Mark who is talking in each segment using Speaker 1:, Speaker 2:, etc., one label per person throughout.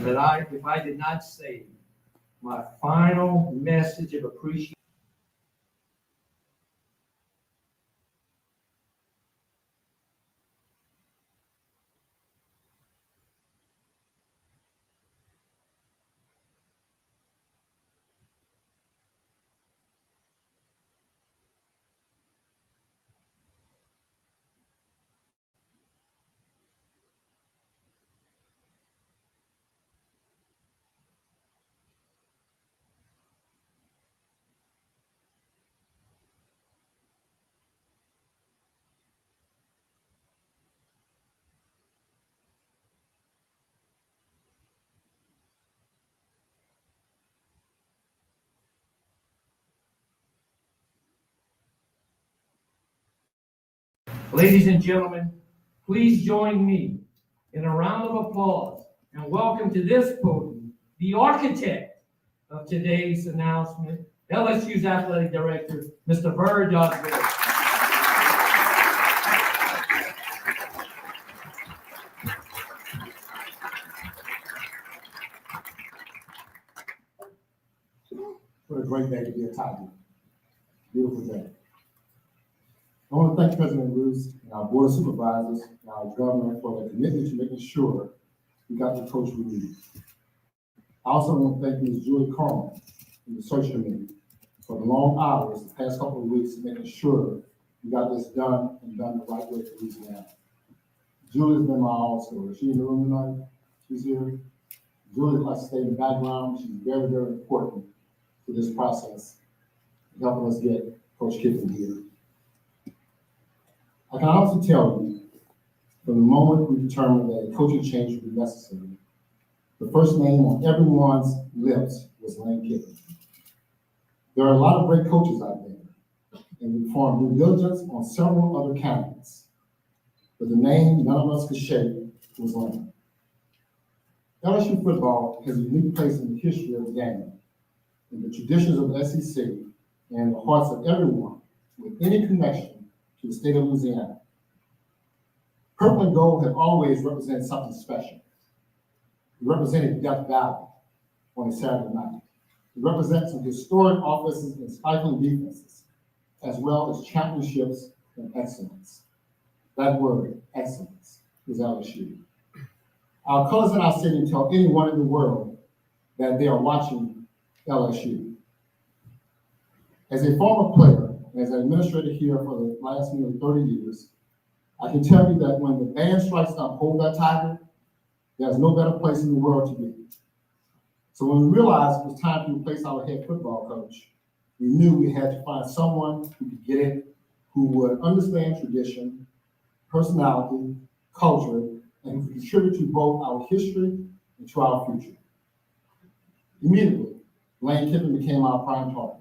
Speaker 1: if I did not say my final message of appreciation. Ladies and gentlemen, please join me in a round of applause and welcome to this podium the architect of today's announcement, LSU's athletic director, Mr. Bird Osborne.
Speaker 2: What a great day to be a Tiger. Beautiful day. I want to thank President Roos and our board of supervisors and our governor for their commitment to making sure we got the coach we need. I also want to thank Ms. Julie Carmen and the search committee for the long hours the past couple of weeks making sure we got this done and done the right way for Louisiana. Julie's been my all-star. Is she in the room tonight? She's here. Julie likes to stay in the background. She's very, very important to this process, helping us get Coach Kiffin here. I can honestly tell you, from the moment we determined that a coaching change would be necessary, the first name on everyone's lips was Lane Kiffin. There are a lot of great coaches out there, and we performed due diligence on several other candidates, but the name none of us could shake was Lane. LSU football has a unique place in the history of the game, in the traditions of the SEC, and in the hearts of everyone with any connection to the state of Louisiana. Purple and gold have always represented something special. It represented Death Valley on a Saturday night. It represents some historic offenses and stifling defenses, as well as championships and excellence. That word, excellence, is LSU. Our colors in our city tell anyone in the world that they are watching LSU. As a former player, as an administrator here for the last nearly 30 years, I can tell you that when the band strikes to uphold that Tiger, there's no better place in the world to be. So when we realized it was time to replace our head football coach, we knew we had to find someone who could get it, who would understand tradition, personality, culture, and who could contribute to both our history and to our future. Immediately, Lane Kiffin became our prime target.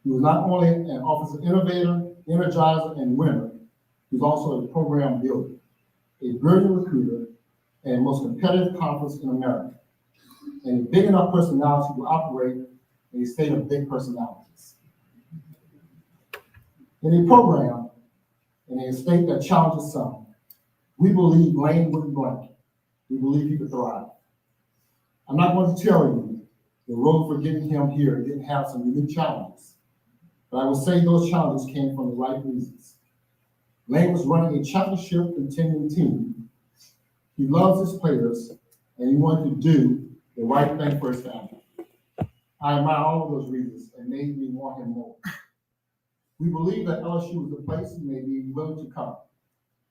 Speaker 2: He was not only an offensive innovator, energizer, and winner, he was also a program builder, a brilliant recruiter, and most competitive conference in America, and a big enough personality to operate in a state of big personalities. In a program, in a state that challenges some, we believe Lane wouldn't blank. We believe he could thrive. I'm not going to tell you the road for getting him here didn't have some unique challenges, but I will say those challenges came from the right reasons. Lane was running a championship contending team. He loves his players, and he wanted to do the right thing for his family. I admire all of those reasons and made me want him more. We believe that LSU is the place he may be willing to come.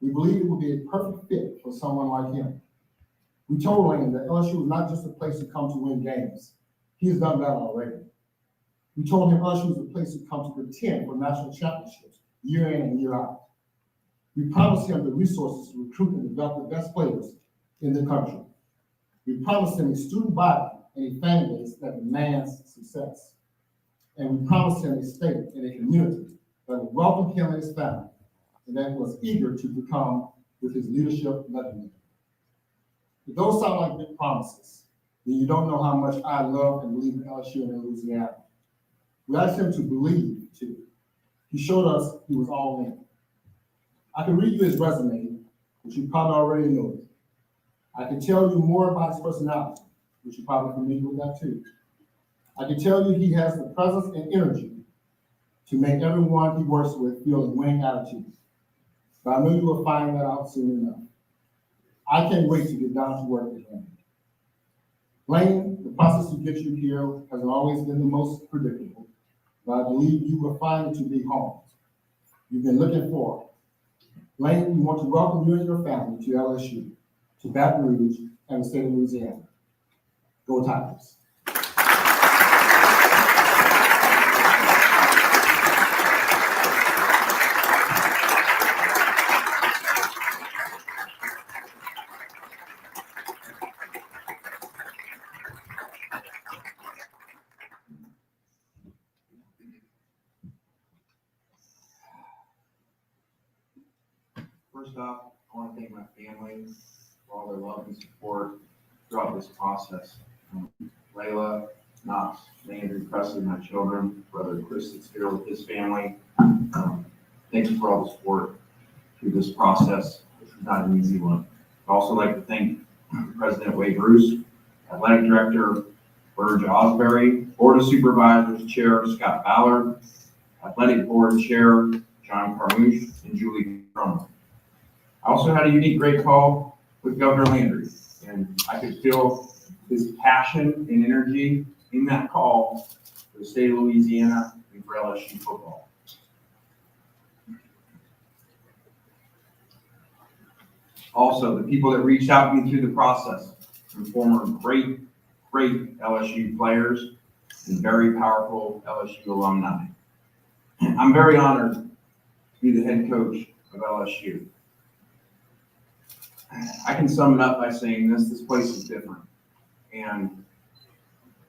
Speaker 2: We believe it would be a perfect fit for someone like him. We told Lane that LSU is not just a place to come to win games. He's done that already. We told him LSU is a place to come to contend for national championships year in and year out. We promised him the resources to recruit and develop the best players in the country. We promised him a student body and a fan base that demands success. And we promised him a state and a community that would welcome him and his family, and that was eager to become, with his leadership, legendary. If those sound like big promises, then you don't know how much I love and believe in LSU and in Louisiana. We asked him to believe, too. He showed us he was all in. I can read you his resume, which you probably already know. I can tell you more about his personality, which you're probably familiar with that too. I can tell you he has the presence and energy to make everyone he works with feel a winning attitude. But I know you will find that out soon enough. I can't wait to get down to work with him. Lane, the process to get you here hasn't always been the most predictable, but I believe you will find it to be home. You've been looking for it. Lane, we want to welcome you and your family to LSU, to Baton Rouge, and the state of Louisiana. Go Tigers.
Speaker 3: First off, I want to thank my family for all their love and support throughout this process. Layla, Knox, Andrew, Presley, my children, brother Chris that's here with his family. Thank you for all the support through this process. This is not an easy one. I'd also like to thank President Wade Bruce, Athletic Director Burge Osbury, Board of Supervisors Chair Scott Ballard, Athletic Board Chair John Carmouche, and Julie Cromer. I also had a unique great call with Governor Landry, and I could feel his passion and energy in that call for the state of Louisiana and for LSU football. Also, the people that reached out to me through the process, some former great LSU players and very powerful LSU alumni. I'm very honored to be the head coach of LSU. I can sum it up by saying this place is different. And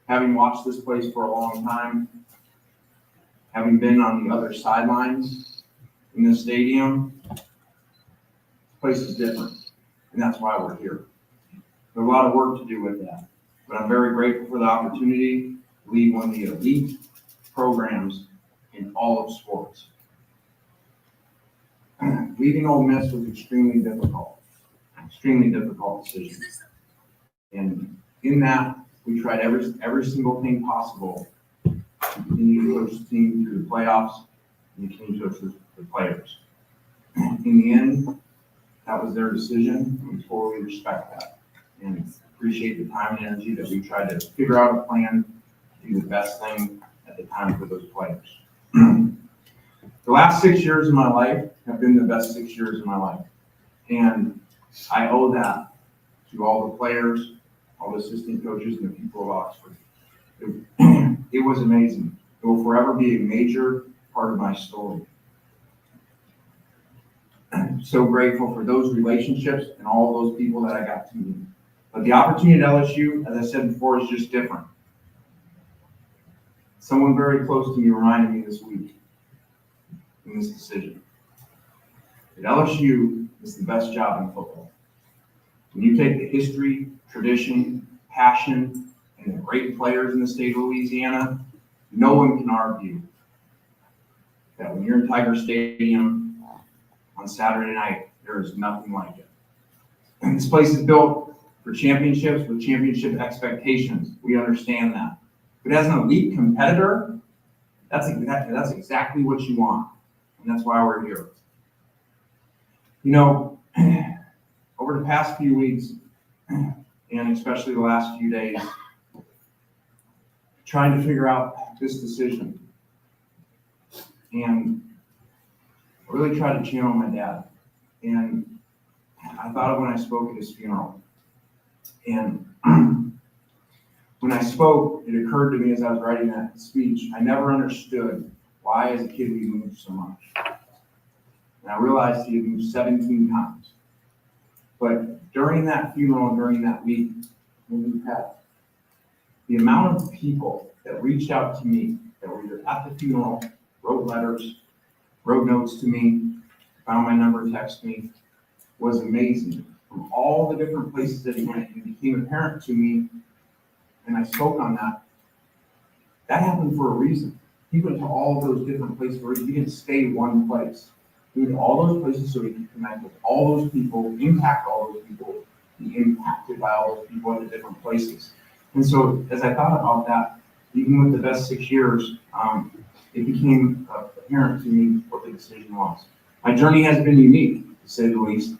Speaker 3: having watched this place for a long time, having been on the other sidelines in this stadium, this place is different. And that's why we're here. There's a lot of work to do with that. But I'm very grateful for the opportunity to lead one of the elite programs in all of sports. Leaving Ole Miss was extremely difficult decision. And in that, we tried every single thing possible to continue to coach the team through the playoffs and continue to coach the players. In the end, that was their decision, and we totally respect that. And appreciate the time and energy that we tried to figure out a plan to do the best thing at the time for those players. The last 6 years of my life have been the best 6 years of my life. And I owe that to all the players, all the assistant coaches, and the people of Oxford. It was amazing. It will forever be a major part of my story. I'm so grateful for those relationships and all those people that I got to meet. But the opportunity at LSU, as I said before, is just different. Someone very close to me reminded me this week in this decision that LSU is the best job in football. When you take the history, tradition, passion, and the great players in the state of Louisiana, no one can argue that when you're in Tiger Stadium on Saturday night, there is nothing like it. And this place is built for championships with championship expectations. We understand that. But as an elite competitor, that's exactly what you want. And that's why we're here. You know, over the past few weeks, and especially the last few days, trying to figure out this decision. And I really tried to channel my dad. And I thought of when I spoke at his funeral. And when I spoke, it occurred to me as I was writing that speech, I never understood why as a kid we moved so much. And I realized he had moved 17 times. But during that funeral, during that week, when we passed, the amount of people that reached out to me that were either at the funeral, wrote letters, wrote notes to me, found my number, texted me, was amazing. From all the different places that he went, it became apparent to me, and I spoke on that. That happened for a reason. He went to all those different places where he didn't stay one place. He went to all those places so he could connect with all those people, impact all those people, be impacted by all those people at the different places. And so as I thought about that, even with the best 6 years, it became apparent to me what the decision was. My journey has been unique, to say the least.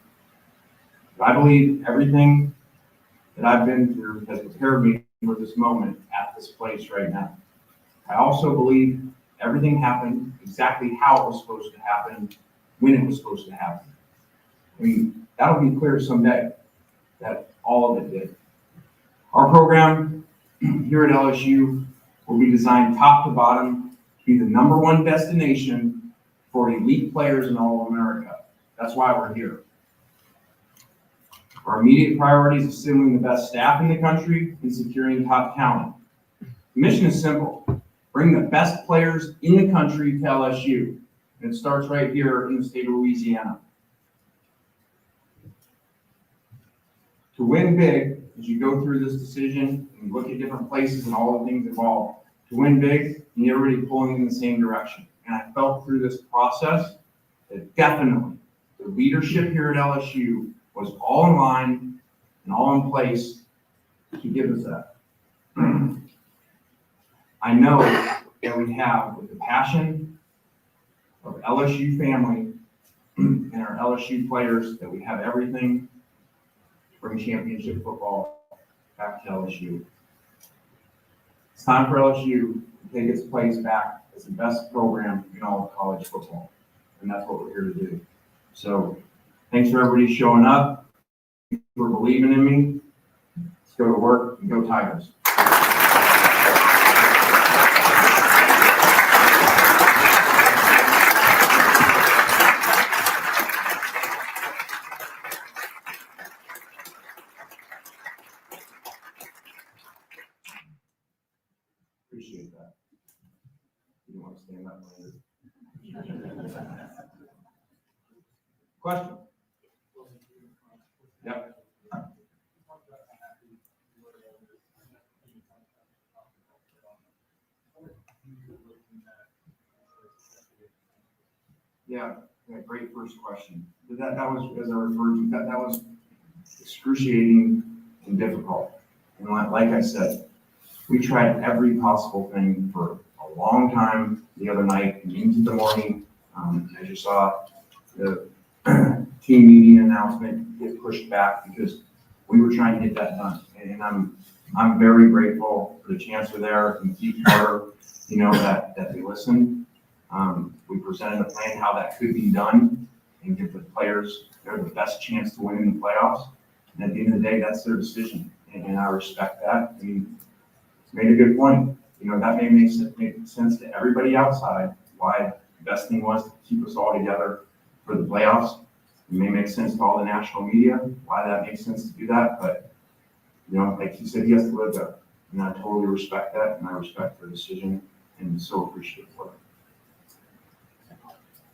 Speaker 3: But I believe everything that I've been through has prepared me for this moment at this place right now. I also believe everything happened exactly how it was supposed to happen, when it was supposed to happen. I mean, that'll be clear someday that all of it did. Our program here at LSU will be designed top to bottom to be the #1 destination for elite players in all of America. That's why we're here. Our immediate priority is assembling the best staff in the country and securing top talent. The mission is simple: bring the best players in the country to LSU. And it starts right here in the state of Louisiana. To win big, as you go through this decision and look at different places and all the things involved, to win big, you need everybody pulling in the same direction. And I felt through this process that definitely the leadership here at LSU was all in line and all in place to give us that. I know that we have, with the passion of LSU family and our LSU players, that we have everything to bring championship football back to LSU. It's time for LSU to take its place back as the best program in all of college football. And that's what we're here to do. So thanks for everybody showing up, for believing in me. Let's go to work and go Tigers. Appreciate that. You want to stand up later? Question? Yep. Yeah, great first question. That was, as I referred to, that was excruciating and difficult. And like I said, we tried every possible thing for a long time the other night and into the morning. As you saw, the team meeting announcement get pushed back because we were trying to get that done. And I'm very grateful for the chancellor there and Keith Carter, that they listened. We presented a plan how that could be done and give the players the best chance to win in the playoffs. And at the end of the day, that's their decision. And I respect that. I mean, it's made a good point. That may make sense to everybody outside, why the best thing was to keep us all together for the playoffs. It may make sense to all the national media, why that makes sense to do that. But, like he said, he has to live there. And I totally respect that, and I respect their decision, and so appreciate it.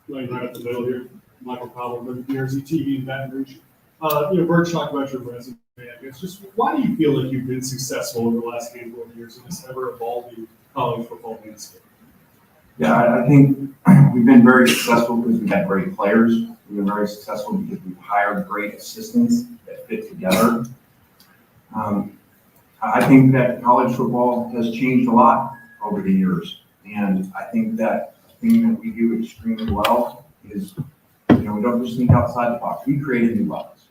Speaker 4: Laying right up the middle here, Michael Powell, BRZ TV in Baton Rouge. Bert talked about your resume. I guess just why do you feel like you've been successful over the last handful of years in this ever-evolving college football landscape?
Speaker 3: Yeah, I think we've been very successful because we've had great players. We've been very successful because we've hired great assistants that fit together. I think that college football has changed a lot over the years. And I think that the thing that we do extremely well is, we don't just think outside the box. We create new box.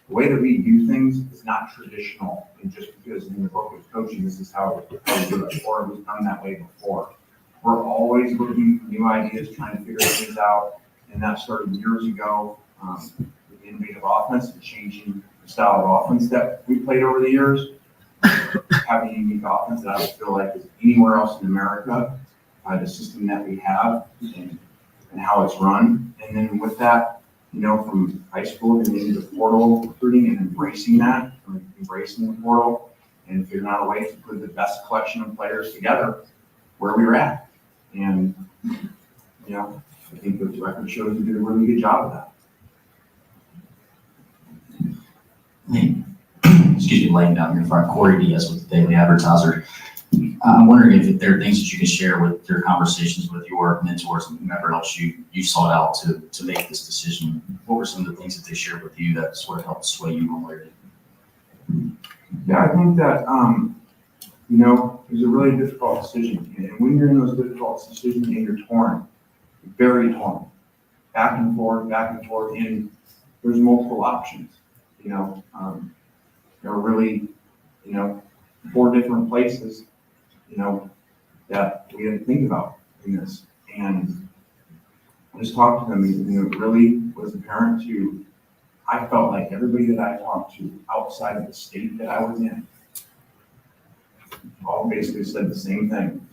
Speaker 3: The way that we do things is not traditional, and just because in the book of coaching, this is how we do it, or we've done that way before. We're always looking for new ideas, trying to figure things out, and that started years ago with the innovative offense and changing the style of offense that we played over the years. Having a unique offense that I don't feel like is anywhere else in America, the system that we have and how it's run. And then with that, from high school and into the portal recruiting and embracing that, embracing the portal and figuring out a way to put the best collection of players together where we were at. And, I think the record shows we did a really good job of that.
Speaker 5: Lane down here in front, Corey Diaz with the Daily Advertiser. I'm wondering if there are things that you can share with your conversations with your mentors and whomever else you sought out to make this decision. What were some of the things that they shared with you that sort of helped sway you one way or the other?
Speaker 3: Yeah, I think that you know, it was a really difficult decision. And when you're in those difficult decisions and you're torn, very torn, back and forth, and there's multiple options, you know. There are really, you know, 4 different places, you know, that we had to think about in this. And I just talked to them, and you know, it really was apparent to, I felt like everybody that I talked to outside of the state that I was in, all basically said the same thing.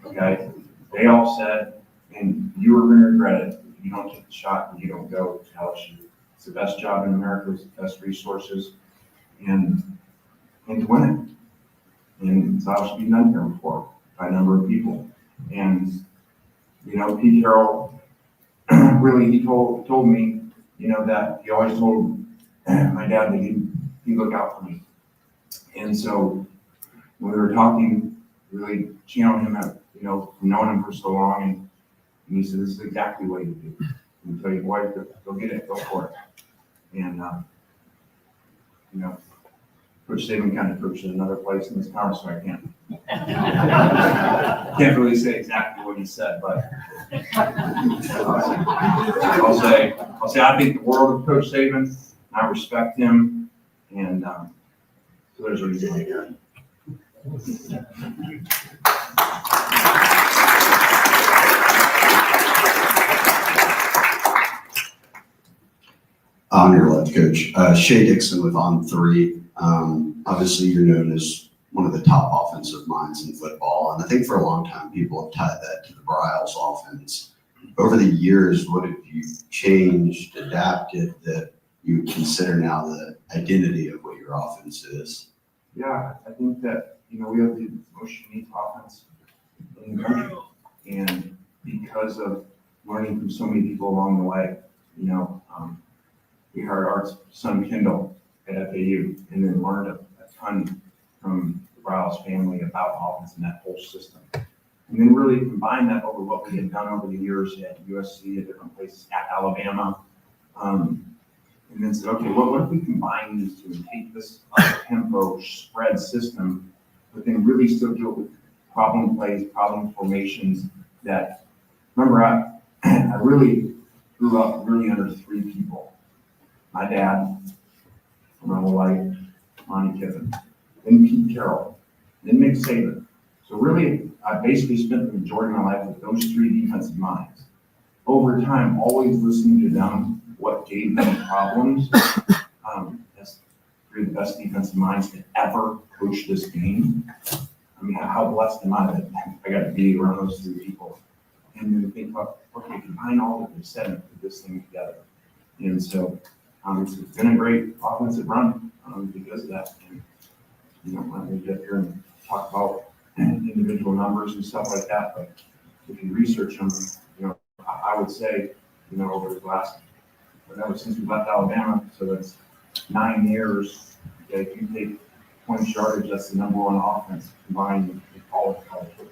Speaker 3: Okay? They all said, and you are going to regret it if you don't take the shot and you don't go to LSU. It's the best job in America, it's the best resources, and to win it. And it's obviously been done here before by a number of people. And, you know, Pete Carroll, really, he told me, you know, that he always told my dad that he'd look out for me. And so when we were talking, really channeling him, you know, knowing him for so long, and he said, this is exactly what you do. And tell your wife, go get it, go for it. And, you know, Coach Saban kind of coached in another place in this conference, so I can't really say exactly what he said, but I'll say I think the world of Coach Saban. I respect him, and so there's a reason right here.
Speaker 6: On your left, Coach. Shea Dixon with On3. Obviously, you're known as one of the top offensive minds in football, and I think for a long time people have tied that to the Bryles offense. Over the years, what have you changed, adapted, that you consider now the identity of what your offense is?
Speaker 3: Yeah, I think that, you know, we have the most unique offense in the country, and because of learning from so many people along the way, you know, we heard our son Kendall at FAU, and then learned a ton from the Bryles family about offense and that whole system. And then really combine that over what we had done over the years at USC, at different places, at Alabama. And then said, okay, what if we combine these two and take this tempo spread system, but then really still deal with problem plays, problem formations that, remember, I really grew up really under 3 people. My dad, my whole life, Lane Kiffin, then Pete Carroll, then Nick Saban. So really, I basically spent the majority of my life with those 3 defensive minds. Over time, always listening to them, what gave them problems. As 3 of the best defensive minds to ever coach this game. I mean, how blessed am I that I got to be around those 3 people. And then think about, okay, combine all that they've said and put this thing together. And so it's been a great offensive run because of that. And, you know, when we get here and talk about individual numbers and stuff like that, but if you research them, you know, I would say, you know, over the last, whatever, since we left Alabama, so that's 9 years, okay, if you take points yardage, that's the #1 offense combined with all of college football.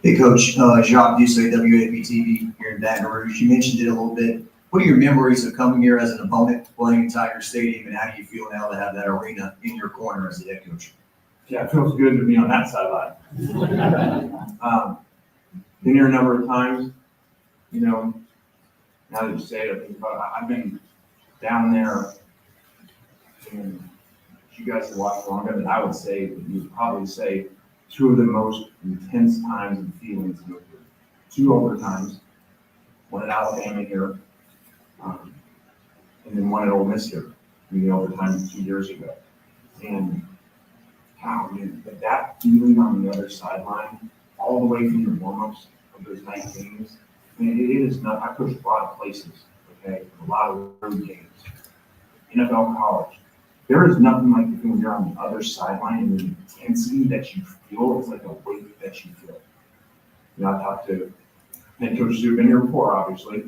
Speaker 7: Hey, Coach, Jacques Dusay, WAP-TV here in Baton Rouge. You mentioned it a little bit. What are your memories of coming here as an opponent, playing in Tiger Stadium, and how do you feel now to have that arena in your corner as the head coach?
Speaker 3: Yeah, it feels good to be on that sideline. Been here a number of times, you know, now that you say it, I think about it, I've been down there, and you guys have watched longer than I would say, but you would probably say 2 of the most intense times and feelings in the year. 2 overtimes, one at Alabama here, and then one at Ole Miss here, in the overtime 2 years ago. And wow, man, that feeling on the other sideline, all the way from the warm-ups of those night games, I mean, it is not, I coached a lot of places, okay, a lot of road games, NFL, college. There is nothing like the feeling you're on the other sideline and the intensity that you feel. It's like a weight that you feel. You know, I talked to head coaches who've been here before, obviously,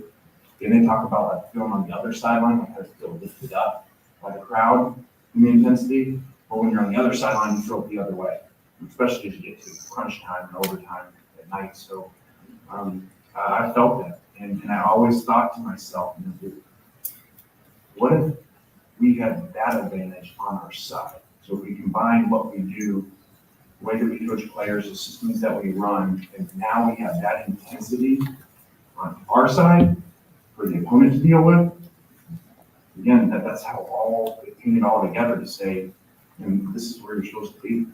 Speaker 3: and they talk about that feeling on the other sideline, like how to feel lifted up by the crowd and the intensity. But when you're on the other sideline, you feel it the other way, especially as you get to crunch time and overtime at night. So I felt that, and I always thought to myself, what if we had that advantage on our side? So if we combine what we do, the way that we coach players, the systems that we run, and now we have that intensity on our side for the opponent to deal with, again, that's how all it came all together to say, and this is where you're supposed to be.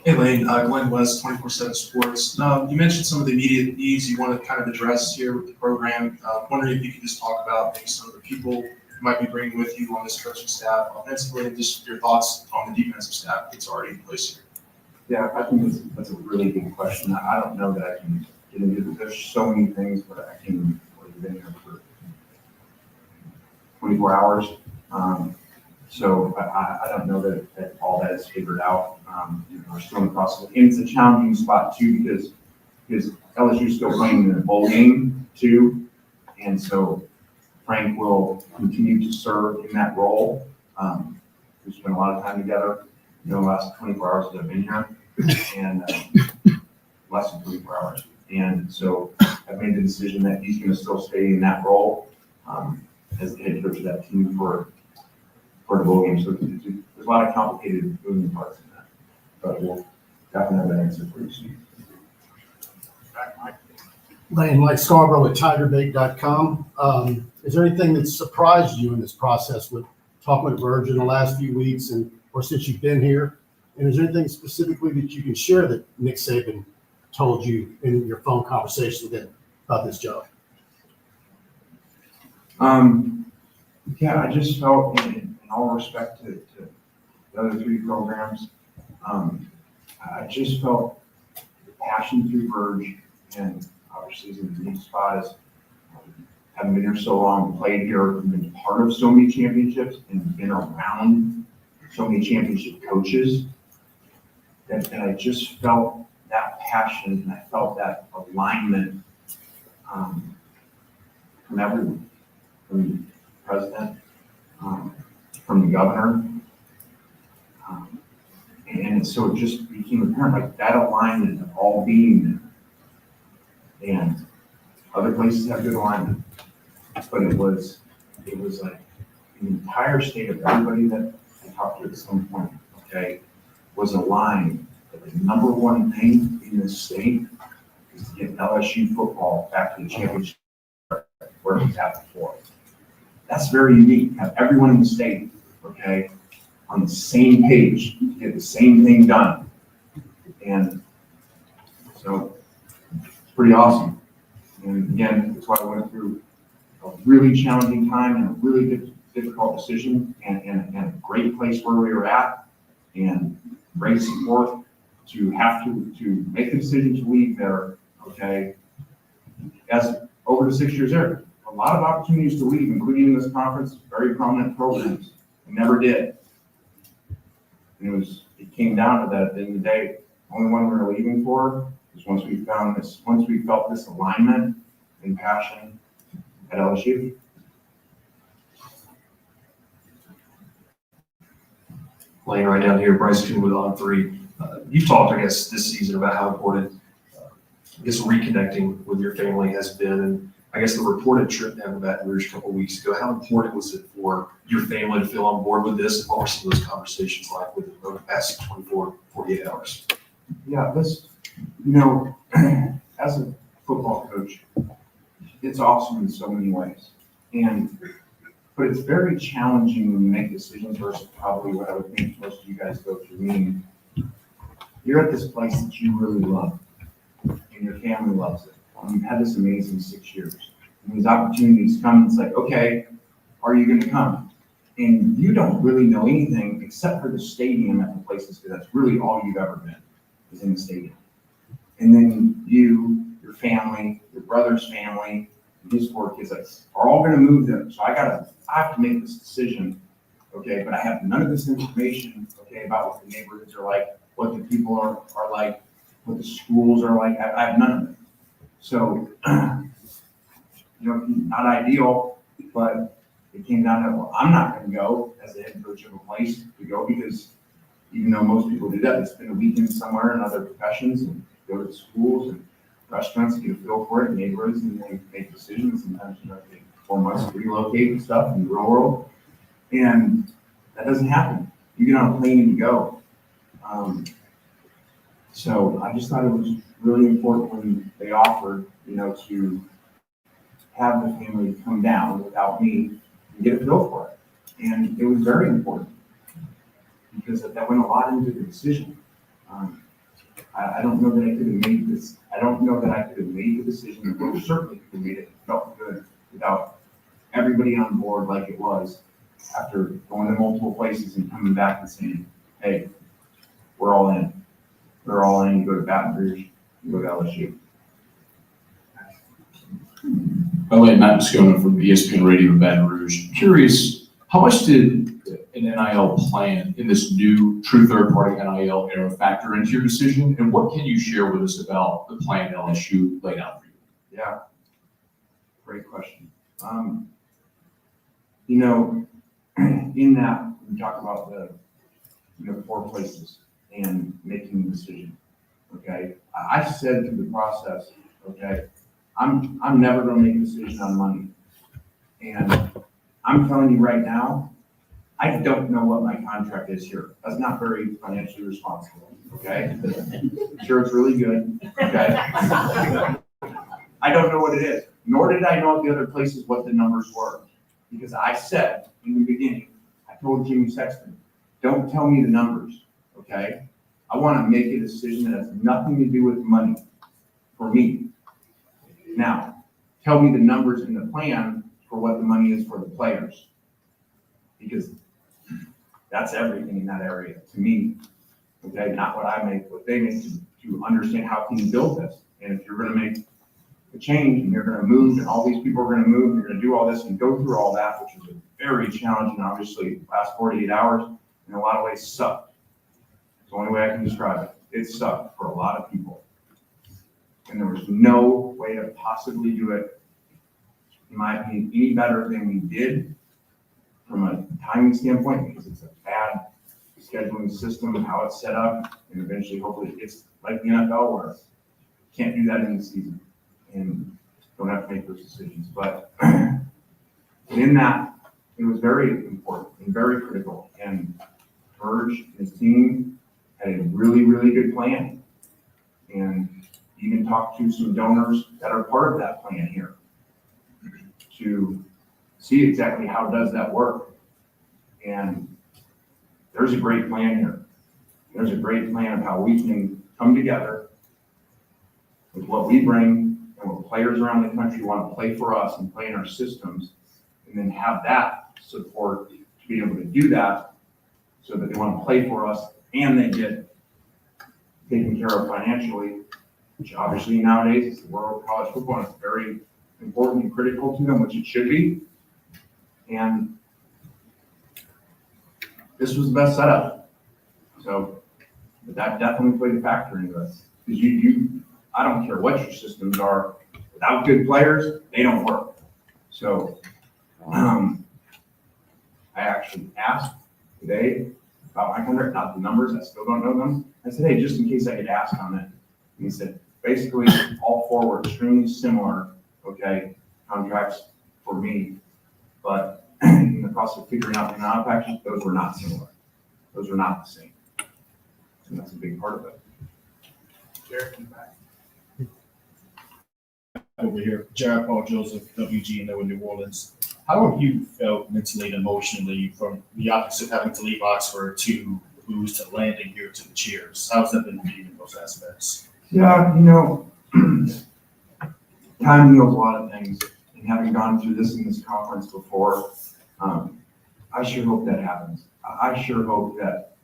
Speaker 8: Hey Lane, Glenn West, 24/7 Sports. You mentioned some of the immediate needs you want to kind of address here with the program. Wondering if you could just talk about maybe some of the people you might be bringing with you on this coaching staff offensively, and just your thoughts on the defensive staff that's already in place here.
Speaker 3: Yeah, I think that's a really good question. I don't know that I can get into it. There's so many things, but I can, we've been here for 24 hours. So I don't know that all that is figured out. We're still in the process. And it's a challenging spot too, because LSU is still playing in a bowl game too. And so Frank will continue to serve in that role. We spent a lot of time together, the last 24 hours that I've been here, and less than 24 hours. And so I've made the decision that he's going to still stay in that role as the head coach of that team for the bowl game. So there's a lot of complicated moving parts in that, but we'll definitely have that answer for you soon.
Speaker 9: Lane, Mike Scarborough at TigerBait.com. Is there anything that surprised you in this process with talking with Virgin the last few weeks or since you've been here? And is there anything specifically that you can share that Nick Saban told you in your phone conversation with him about this job?
Speaker 3: Yeah, I just felt, in all respect to the other three programs, I just felt the passion through Verge, and obviously he's in a unique spot as having been here so long, played here, and been part of so many championships, and been around so many championship coaches, and I just felt that passion, and I felt that alignment from everyone, from the president, from the governor, and so it just became apparent, like that alignment of all being there. And other places have good alignment, but it was like the entire state of everybody that I talked to at some point, okay, was aligned that the number one thing in this state is to get LSU football back to the championship where it was at before. That's very unique. Have everyone in the state, okay, on the same page to get the same thing done. And so it's pretty awesome. And again, that's why I went through a really challenging time and a really difficult decision and a great place where we were at, and great support to have to make the decision to leave there, okay, as over the 6 years there. A lot of opportunities to leave, including in this conference, very prominent programs, and never did. And it came down to that at the end of the day. The only one we were leaving for is once we felt this alignment and passion at LSU.
Speaker 8: Lane, right down here, Bryce Kuhn with On 3. You've talked, I guess, this season about how important, I guess, reconnecting with your family has been, and I guess the reported trip down to Baton Rouge a couple of weeks ago, how important was it for your family to feel on board with this? And what were some of those conversations like with over the past 24, 48 hours?
Speaker 3: Yeah, as a football coach, it's awesome in so many ways. But it's very challenging when you make decisions versus probably what I would think most of you guys go through. Meaning, you're at this place that you really love, and your family loves it. You've had this amazing 6 years. And these opportunities come, it's like, okay, are you going to come? And you don't really know anything except for the stadium at the places, because that's really all you've ever been, is in the stadium. And then you, your family, your brother's family, and his 4 kids are all going to move there. So I have to make this decision, okay, but I have none of this information, okay, about what the neighborhoods are like, what the people are like, what the schools are like. I have none of it. So, not ideal, but it came down to, well, I'm not going to go as the head coach of a place to go, because even though most people do that, they spend a weekend somewhere in other professions and go to schools and restaurants and get a feel for it, neighborhoods, and they make decisions. Sometimes, it takes 4 months to relocate and stuff in the real world. And that doesn't happen. You get on a plane and you go. So I just thought it was really important when they offered, to have the family come down without me and get a bill for it. And it was very important because that went a lot into the decision. I don't know that I could have made this. I don't know that I could have made the decision, but certainly could have made it felt good without everybody on board like it was after going to multiple places and coming back and saying, hey, we're all in. We're all in. You go to Baton Rouge, you go to LSU.
Speaker 10: By the way, Matt Moscona from ESPN Radio in Baton Rouge. Curious, how much did an NIL plan in this new true third-party NIL era factor into your decision? And what can you share with us about the plan LSU laid out for you?
Speaker 3: Yeah, great question. In that, we talk about the 4 places and making the decision, okay? I said through the process, okay, I'm never gonna make a decision on money. And I'm telling you right now, I don't know what my contract is here. That's not very financially responsible, okay? I'm sure it's really good, okay? I don't know what it is, nor did I know at the other places what the numbers were. Because I said in the beginning, I told Jimmy Sexton, don't tell me the numbers, okay? I wanna make a decision that has nothing to do with money for me. Now, tell me the numbers in the plan for what the money is for the players. Because that's everything in that area to me, okay? Not what I make, what they make to understand how can you build this. And if you're gonna make a change and you're gonna move and all these people are gonna move, and you're gonna do all this and go through all that, which is a very challenging, obviously, last 48 hours, in a lot of ways sucked. It's the only way I can describe it. It sucked for a lot of people. And there was no way to possibly do it, in my opinion, any better than we did from a timing standpoint, because it's a bad scheduling system and how it's set up, and eventually, hopefully, it's like the NFL where you can't do that in the season and don't have to make those decisions. But in that, it was very important and very critical. And Verge and his team had a really, really good plan. And even talked to some donors that are part of that plan here to see exactly how does that work. And there's a great plan here. There's a great plan of how we can come together with what we bring and what players around the country want to play for us and play in our systems, and then have that support to be able to do that so that they want to play for us and they get taken care of financially, which obviously nowadays is the world of college football, and it's very important and critical to them, which it should be. And this was the best setup. So, but that definitely played a factor into this. Because I don't care what your systems are, without good players, they don't work. So, I actually asked today about my contract, not the numbers, I still don't know them. I said, hey, just in case I get asked on it. And he said, basically, all 4 were extremely similar, okay, contracts for me. But in the process of figuring out the non-package, those were not similar. Those were not the same. And that's a big part of it.
Speaker 4: Jared, in the back. Over here, Jared Paul Joseph, WGNO in New Orleans. How have you felt mentally and emotionally from the opposite having to leave Oxford to Blues to landing here to the Cheers? How's that been for you in those aspects?
Speaker 3: Yeah, time heals a lot of things. And having gone through this in this conference before, I sure hope that happens. I sure hope that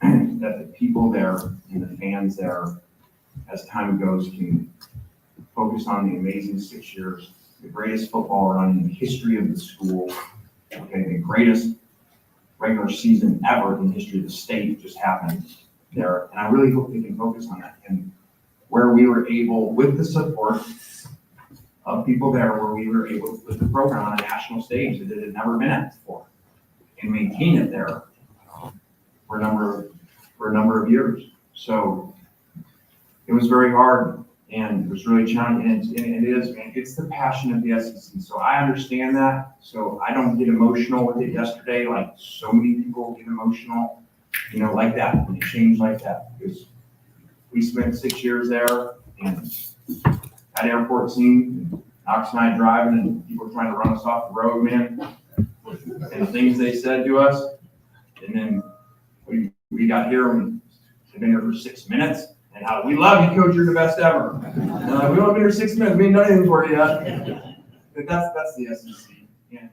Speaker 3: the people there and the fans there, as time goes, can focus on the amazing 6 years, the greatest football run in the history of the school, okay, the greatest regular season ever in the history of the state just happened there. And I really hope they can focus on that. And where we were able, with the support of people there, where we were able to put the program on a national stage that it had never been at before and maintain it there for a number of years. So it was very hard And it was really challenging, and it is, man, it's the passion of the SEC. So I understand that. So I don't get emotional with it yesterday, like so many people get emotional, like that, when it changed like that. Because we spent 6 years there, and that airport scene, Knox and I driving, and people trying to run us off the road, man. And the things they said to us, and then we got here, and we've been here for 6 minutes. And how we love you, coach, you're the best ever. And like, we only been here 6 minutes, we ain't done anything for you yet. But that's the SEC. And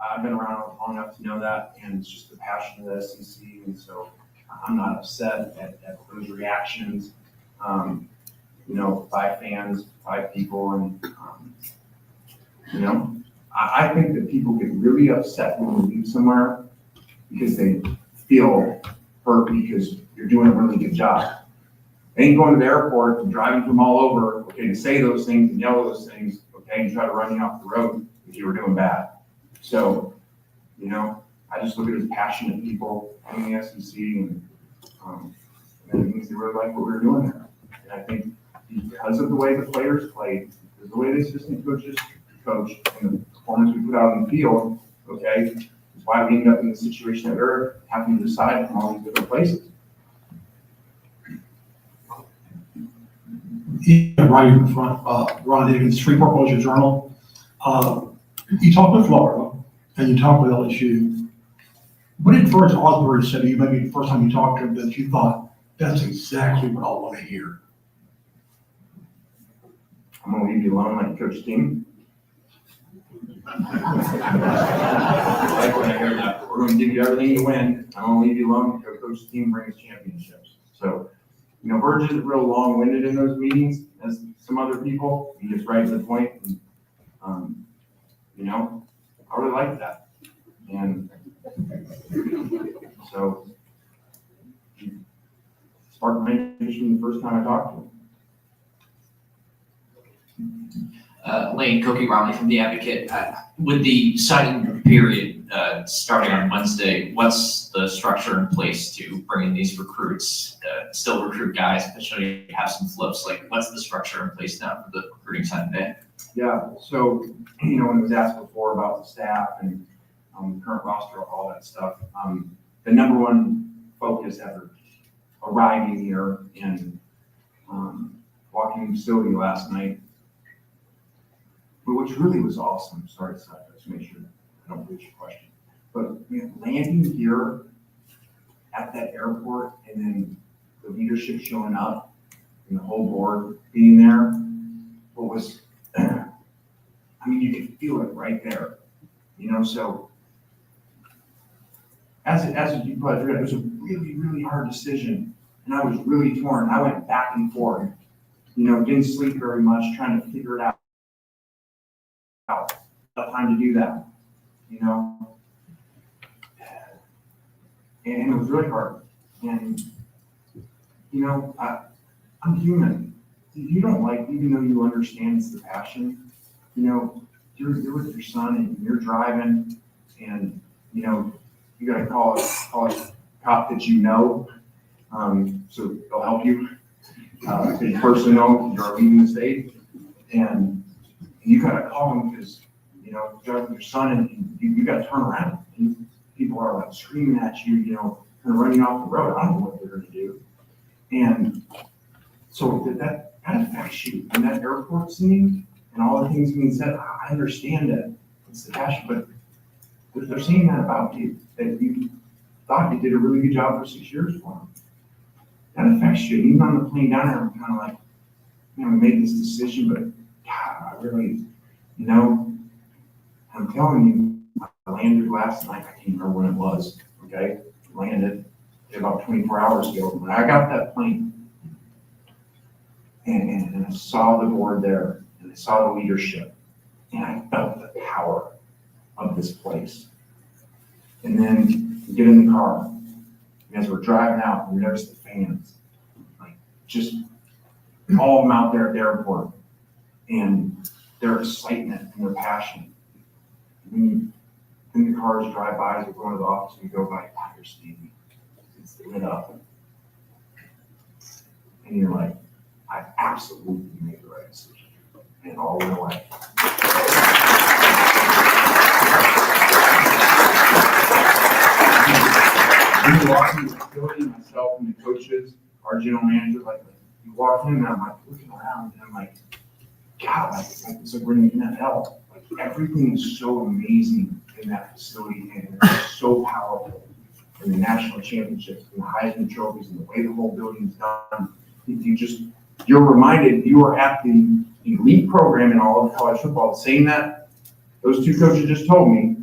Speaker 3: I've been around long enough to know that, and it's just the passion of the SEC. And so I'm not upset at those reactions, by fans, by people. And, I think that people get really upset when we leave somewhere because they feel hurt because you're doing a really good job. They ain't going to the airport and driving from all over, okay, to say those things and yell those things, okay, and try to run you off the road if you were doing bad. So, I just look at it as passionate people in the SEC, and it means they really like what we were doing there. And I think because of the way the players played, because of the way the assistant coaches coached, and the performance we put out on the field, okay, is why we ended up in the situation that we're having to decide from all these different places.
Speaker 11: Right in the front, Ron Higgins, Freeport Post Journal. You talked with Florida and you talked with LSU. What did Virgil Osborne say to you, maybe the first time you talked to him, that you thought, that's exactly what I want to hear?
Speaker 3: I'm going to leave you alone like coach team. Like when I hear that, we're going to give you everything to win. I'm going to leave you alone because coach team brings championships. So, Verge isn't real long-winded in those meetings as some other people. He gets right to the point. And, I really like that. And so, he sparked my interest from the first time I talked to him.
Speaker 12: Lane Cookie Romney from The Advocate. With the signing period starting on Wednesday, what's the structure in place to bring in these recruits, still recruit guys, especially have some flips? Like, what's the structure in place now for the recruiting signing day?
Speaker 3: Yeah, so, when it was asked before about the staff and current roster, all that stuff, the number one focus after arriving here and walking the facility last night, which really was awesome. Sorry to just make sure I don't lose your question. But landing here at that airport and then the leadership showing up and the whole board being there, what was, you could feel it right there. So as you probably forget, it was a really, really hard decision. And I was really torn. I went back and forth, didn't sleep very much, trying to figure it out. Time to do that, and it was really hard. And I'm human. You don't like, even though you understand it's the passion. You're with your son and you're driving, and you got to call a cop that so they'll help you. Because you personally know you're leaving the state, and you got to call them because you're driving with your son, and you got to turn around. And people are like screaming at you, kind of running off the road. I don't know what they're going to do. And so that affects you in that airport scene and all the things being said. I understand it. It's the passion, but they're saying that about you, that you thought you did a really good job for 6 years for them. That affects you. Even on the plane down there, I'm kind of like, we made this decision, but God, I really, I'm telling you, I landed last night. I can't remember when it was. Okay, landed about 24 hours ago. When I got that plane, and I saw the board there, and I saw the leadership, and I felt the power of this place. And then we get in the car, and as we're driving out, we notice the fans, like just all of them out there at the airport, and their excitement and their passion. And then the cars drive by as we're going to the office, and we go by Tiger Stadium. It's lit up. And you're like, I absolutely made the right decision. And it all went away. We walked in the facility, myself and the coaches, our general manager, like, you walk in and I'm like looking around and I'm like, God, it's like we're in the NFL. Like everything is so amazing in that facility and it's so powerful. And the national championships and the Heisman trophies and the way the whole building is done. You're reminded you are at the elite program in all of college football. Saying that, those two coaches just told me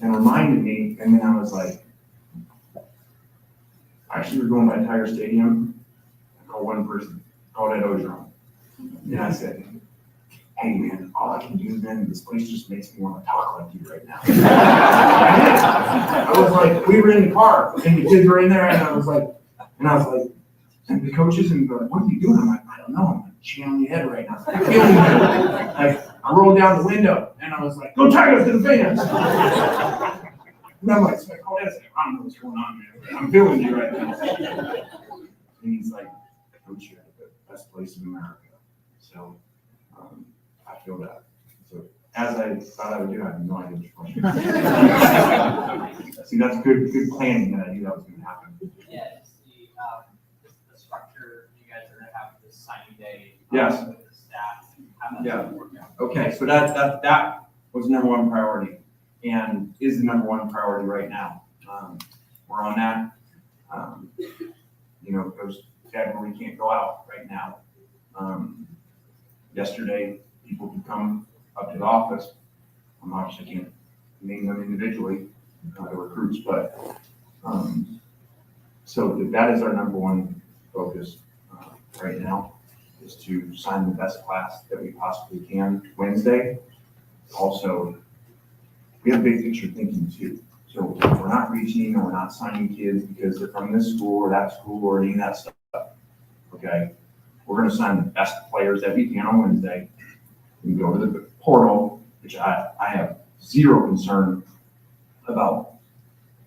Speaker 3: and reminded me, and then I was like, actually, we're going by Tiger Stadium. I called one person, called Ed Ogeron. And I said, hey man, all I can do then, this place just makes me want to talk like you right now. I was like, we were in the car and the kids were in there and I was like, and the coaches and like, what are you doing? I'm like, I don't know, I'm like channeling your head right now. I'm feeling good. Like, I rolled down the window and I was like, go Tigers to the fans. And I'm like, so I called Ed, I said, I don't know what's going on, man. I'm feeling you right now. And he's like, coach, you're at the best place in America. So, I feel that. So, as I thought I would do, I have no idea which question. See, that's good planning that I knew that was going to happen.
Speaker 13: Yeah, the structure, you guys are going to have this signing day.
Speaker 3: Yes.
Speaker 13: With the staff. How much
Speaker 3: Yeah.
Speaker 13: does it work out?
Speaker 3: Okay, so that was number one priority and is the number one priority right now. We're on that. Those February can't go out right now. Yesterday, people could come up to the office. I'm obviously can't name them individually, the recruits, but so that is our number one focus right now, is to sign the best class that we possibly can Wednesday. Also, we have big picture thinking too. So we're not reaching or we're not signing kids because they're from this school or that school or any of that stuff. Okay, we're going to sign the best players that we can on Wednesday. We go to the portal, which I have zero concern about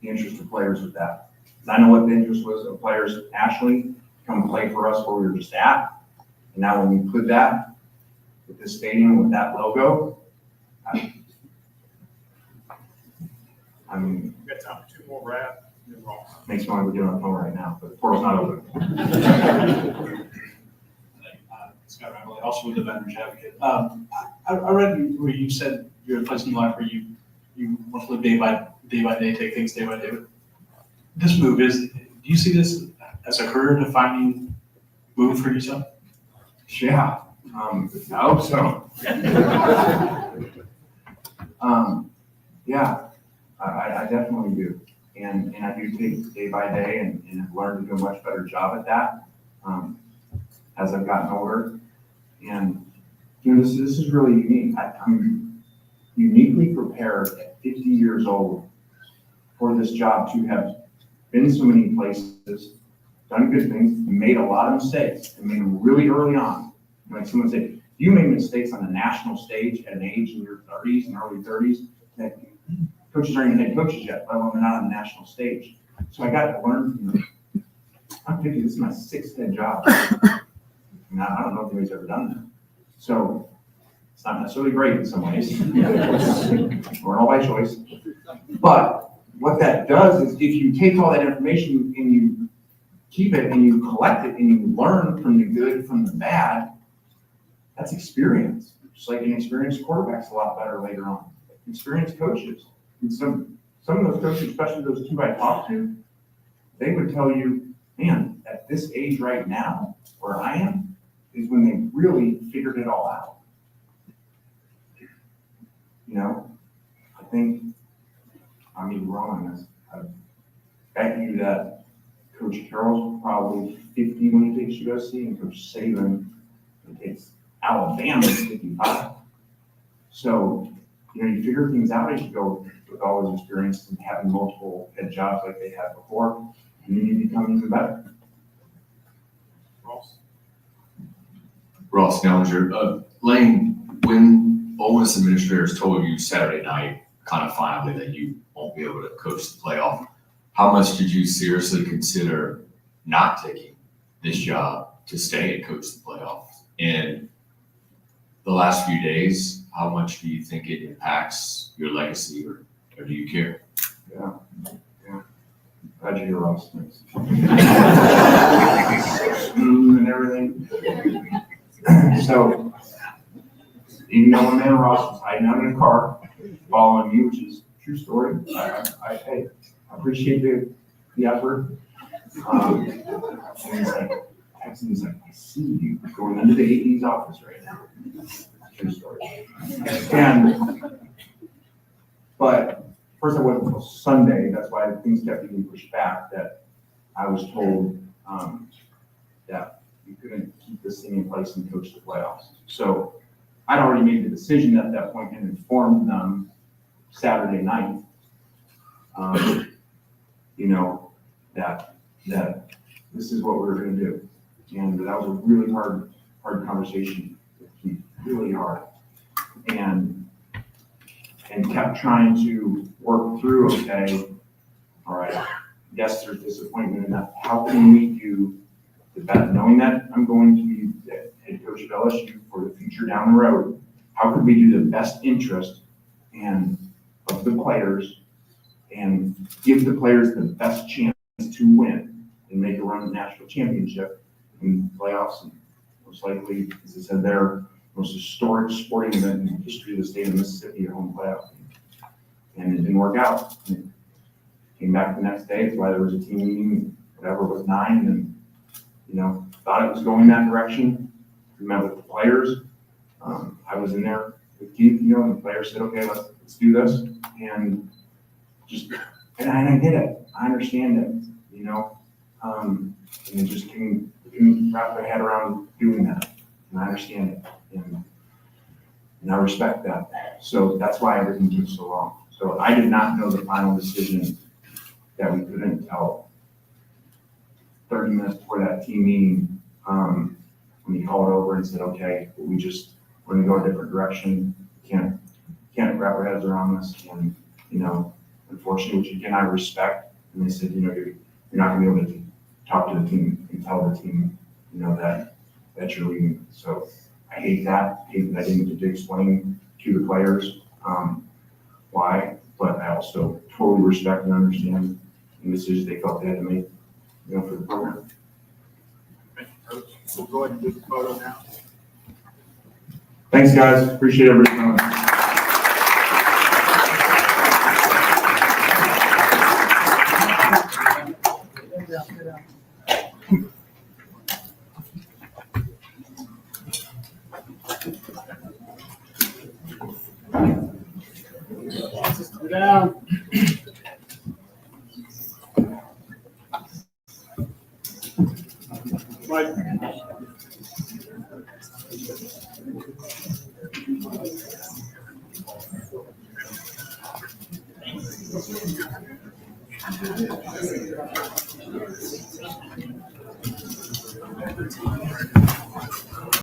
Speaker 3: the interest of players with that. Because I know what the interest was of players nationally come play for us where we were just at. And now when we put that with this stadium, with that logo, I mean,
Speaker 4: We got time for two more rap and then Ross.
Speaker 3: makes me want to get on the phone right now, but the portal's not open.
Speaker 14: Scott Riley, also with the Veterans Advocate. I read where you said you're at a place in your life where you want to live day by day, take things day by day. This move do you see this as a career defining move for yourself?
Speaker 3: Yeah, I hope so. Yeah, I definitely do. And I do take day by day and have learned to do a much better job at that as I've gotten older. And, this is really unique. I'm uniquely prepared at 50 years old for this job to have been so many places, done good things, made a lot of mistakes, and made them really early on. Like someone said, you made mistakes on the national stage at an age in your 30s and early 30s that coaches aren't even head coaches yet, let alone they're not on the national stage. So I got to learn from them. I'm 50, this is my 6th head job. And I don't know if anybody's ever done that. So it's not necessarily great in some ways. We're all by choice. But what that does is if you take all that information and you keep it and you collect it and you learn from the good, from the bad, that's experience. Just like an experienced quarterback's a lot better later on. Experienced coaches. And some of those coaches, especially those two I talked to, they would tell you, man, at this age right now, where I am, is when they really figured it all out. I think I may be wrong on this. I bet you that Coach Carroll's probably 50 when he takes USC, and Coach Saban, when he takes Alabama, is 55. So, you figure things out as you go with all those experiences and having multiple head jobs like they had before, and then you become even better.
Speaker 10: Ross Nellinger, Lane, when Ole Miss administrators told you Saturday night, kind of finally, that you won't be able to coach the playoff, how much did you seriously consider not taking this job
Speaker 15: to stay and coach the playoffs. And the last few days, how much do you think it impacts your legacy, or do you care?
Speaker 3: Yeah. Glad you're here, Ross. Thanks. And everything. So, even though my man Ross was hiding out in a car, following me, which is a true story, I appreciate the effort. And he's like, texting, he's like, I see you going into the AD's office right now. True story. But first I went until Sunday, that's why things kept getting pushed back, that I was told that we couldn't keep this thing in place and coach the playoffs. So I'd already made the decision at that point and informed them Saturday night, that this is what we were gonna do. And that was a really hard conversation, really hard. And kept trying to work through, okay, all right, yes, there's disappointment in that. How can we do the best, knowing that I'm going to be the head coach of LSU for the future down the road? How could we do the best interest of the players and give the players the best chance to win and make a run at the national championship and playoffs, and most likely, as I said, their most historic sporting event in the history of the state of Mississippi, a home playoff. And it didn't work out. And came back the next day, that's why there was a team meeting, whatever it was, 9, and thought it was going that direction. We met with the players. I was in there with Keith, and the players said, okay, let's do this. And I get it. I understand it, and it just couldn't wrap my head around doing that. And I understand it. And I respect that. So that's why everything took so long. So I did not know the final decision that we couldn't tell 30 minutes before that team meeting, when he called over and said, okay, we're gonna go a different direction. Can't wrap our heads around this. And, unfortunately, which again, I respect. And they said, you're not gonna be able to talk to the team and tell the team, that you're leaving. So I hate that. I hate that I didn't get to explain to the players why, but I also totally respect and understand the decisions they felt they had to make, for the program.
Speaker 4: We'll go ahead and do the photo now.
Speaker 3: Thanks, guys. Appreciate everybody coming.
Speaker 4: Sit down. Mike.